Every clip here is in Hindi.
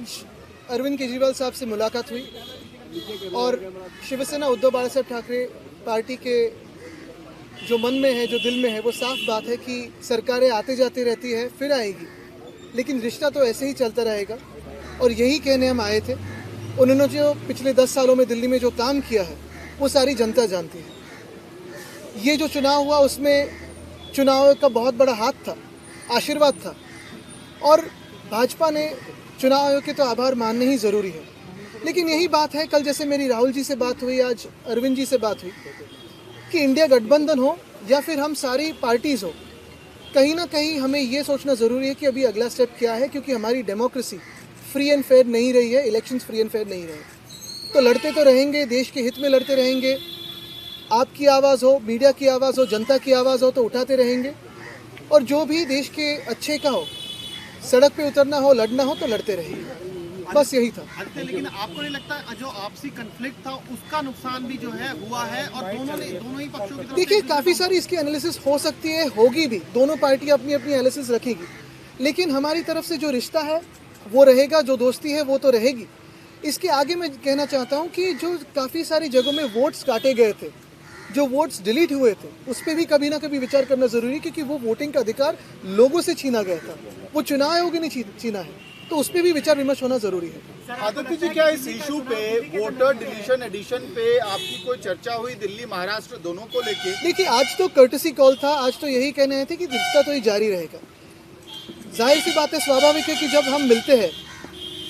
आज अरविंद केजरीवाल साहब से मुलाकात हुई और शिवसेना उद्धव बालासाहेब ठाकरे पार्टी के जो मन में है, जो दिल में है, वो साफ बात है कि सरकारें आते जाते रहती है, फिर आएगी, लेकिन रिश्ता तो ऐसे ही चलता रहेगा। और यही कहने हम आए थे। उन्होंने जो पिछले 10 सालों में दिल्ली में जो काम किया है वो सारी जनता जानती है। ये जो चुनाव हुआ उसमें चुनाव का बहुत बड़ा हाथ था, आशीर्वाद था, और भाजपा ने चुनाव आयोग के तो आभार मानने ही ज़रूरी है। लेकिन यही बात है, कल जैसे मेरी राहुल जी से बात हुई, आज अरविंद जी से बात हुई, कि इंडिया गठबंधन हो या फिर हम सारी पार्टीज़ हो, कहीं ना कहीं हमें ये सोचना ज़रूरी है कि अभी अगला स्टेप क्या है, क्योंकि हमारी डेमोक्रेसी फ्री एंड फेयर नहीं रही है, इलेक्शंस फ्री एंड फेयर नहीं रहे। तो लड़ते तो रहेंगे, देश के हित में लड़ते रहेंगे। आपकी आवाज़ हो, मीडिया की आवाज़ हो, जनता की आवाज़ हो तो उठाते रहेंगे, और जो भी देश के अच्छे का हो, सड़क पे उतरना हो, लड़ना हो तो लड़ते रहेंगे। बस यही था। लेकिन आपको नहीं लगता जो आपसी कन्फ्लिक्ट था उसका नुकसान भी जो है हुआ है, और दोनों ही पक्षों की तरफ? देखिए, काफ़ी सारी इसकी एनालिसिस हो सकती है, होगी भी, दोनों पार्टी अपनी अपनी एनालिसिस रखेगी, लेकिन हमारी तरफ से जो रिश्ता है वो रहेगा, जो दोस्ती है वो तो रहेगी। इसके आगे मैं कहना चाहता हूँ कि जो काफ़ी सारी जगहों में वोट्स काटे गए थे, जो वोट्स डिलीट हुए थे, उस पर भी कभी ना कभी विचार करना ज़रूरी है, क्योंकि वो वोटिंग का अधिकार लोगों से छीना गया था, वो चुनाव आयोग ने छीना है, तो उस पर भी विचार विमर्श होना ज़रूरी है। आदित्य जी, क्या इस इशू पे वोटर डिलीशन एडिशन पे आपकी कोई चर्चा हुई दिल्ली महाराष्ट्र दोनों को लेके? देखिए, आज तो कर्टसी कॉल था, आज तो यही कहने आए थे कि रिश्ता तो ही जारी रहेगा। जाहिर सी बात है, स्वाभाविक है कि जब हम मिलते हैं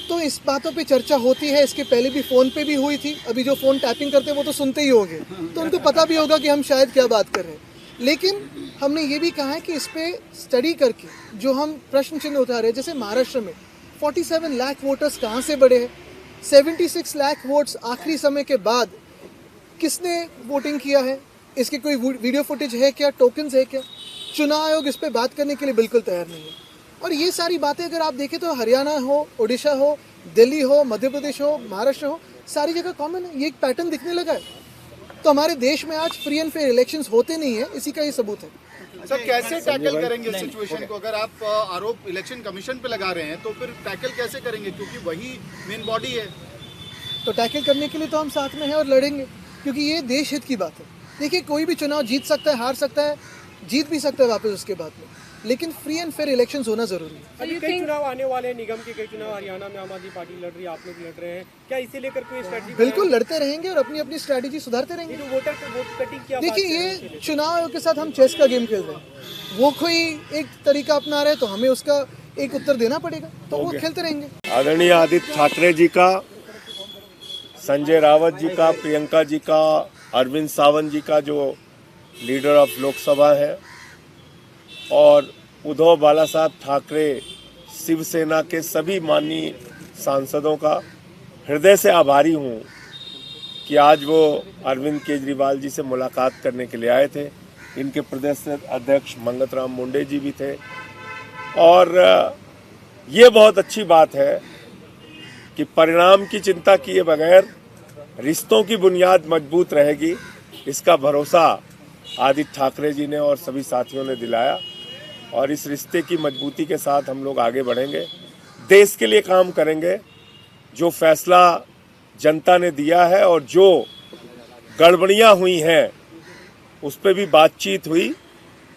तो इस बातों पे चर्चा होती है। इसके पहले भी फ़ोन पे भी हुई थी, अभी जो फ़ोन टैपिंग करते हैं वो तो सुनते ही होंगे, तो उनको पता भी होगा कि हम शायद क्या बात कर रहे हैं। लेकिन हमने ये भी कहा है कि इस पर स्टडी करके जो हम प्रश्न चिन्ह उठा रहे हैं, जैसे महाराष्ट्र में 47 लाख वोटर्स कहाँ से बढ़े हैं, 76 लाख वोट्स आखिरी समय के बाद किसने वोटिंग किया है, इसकी कोई वीडियो फुटेज है क्या, टोकन्स है क्या? चुनाव आयोग इस पर बात करने के लिए बिल्कुल तैयार नहीं है। और ये सारी बातें अगर आप देखें तो हरियाणा हो, उड़ीसा हो, दिल्ली हो, मध्य प्रदेश हो, महाराष्ट्र हो, सारी जगह कॉमन है, ये एक पैटर्न दिखने लगा है। तो हमारे देश में आज फ्री एंड फेयर इलेक्शंस होते नहीं है, इसी का ये सबूत है। सर, कैसे टैकल करेंगे इस सिचुएशन को? अगर आप आरोप इलेक्शन कमीशन पे लगा रहे हैं तो फिर टैकल कैसे करेंगे, क्योंकि वही मेन बॉडी है? तो टैकल करने के लिए तो हम साथ में हैं और लड़ेंगे, क्योंकि ये देश हित की बात है। देखिए, कोई भी चुनाव जीत सकता है, हार सकता है, जीत भी सकता है वापस उसके बाद में, लेकिन फ्री एंड फेयर इलेक्शंस होना जरूरी है। अभी कई चुनाव आने वाले हैं, निगम के कई चुनाव, हरियाणा में आम आदमी पार्टी लड़ रही है, आप लोग लड़ रहे हैं, क्या इसे लेकर कोई स्ट्रेटजी? बिल्कुल लड़ते रहेंगे और अपनी अपनी स्ट्रैटेजी सुधारते रहेंगे। जो वोट कटिंग क्या? देखिए, ये चुनाव आयोग के साथ हम चेस का गेम खेल रहे हैं। वो कोई एक तरीका अपना रहे तो हमें उसका एक उत्तर देना पड़ेगा, तो वो खेलते रहेंगे। आदरणीय आदित्य ठाकरे जी का, संजय रावत जी का, प्रियंका जी का, अरविंद सावंत जी का जो लीडर ऑफ लोकसभा है, और उद्धव बालासाहेब ठाकरे शिवसेना के सभी माननीय सांसदों का हृदय से आभारी हूँ कि आज वो अरविंद केजरीवाल जी से मुलाकात करने के लिए आए थे। इनके प्रदेश अध्यक्ष मंगत राम मुंडे जी भी थे, और ये बहुत अच्छी बात है कि परिणाम की चिंता किए बगैर रिश्तों की बुनियाद मजबूत रहेगी, इसका भरोसा आदित्य ठाकरे जी ने और सभी साथियों ने दिलाया, और इस रिश्ते की मजबूती के साथ हम लोग आगे बढ़ेंगे, देश के लिए काम करेंगे। जो फैसला जनता ने दिया है और जो गड़बड़ियां हुई हैं उस पर भी बातचीत हुई,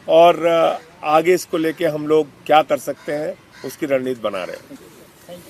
और आगे इसको लेके हम लोग क्या कर सकते हैं उसकी रणनीति बना रहे हैं।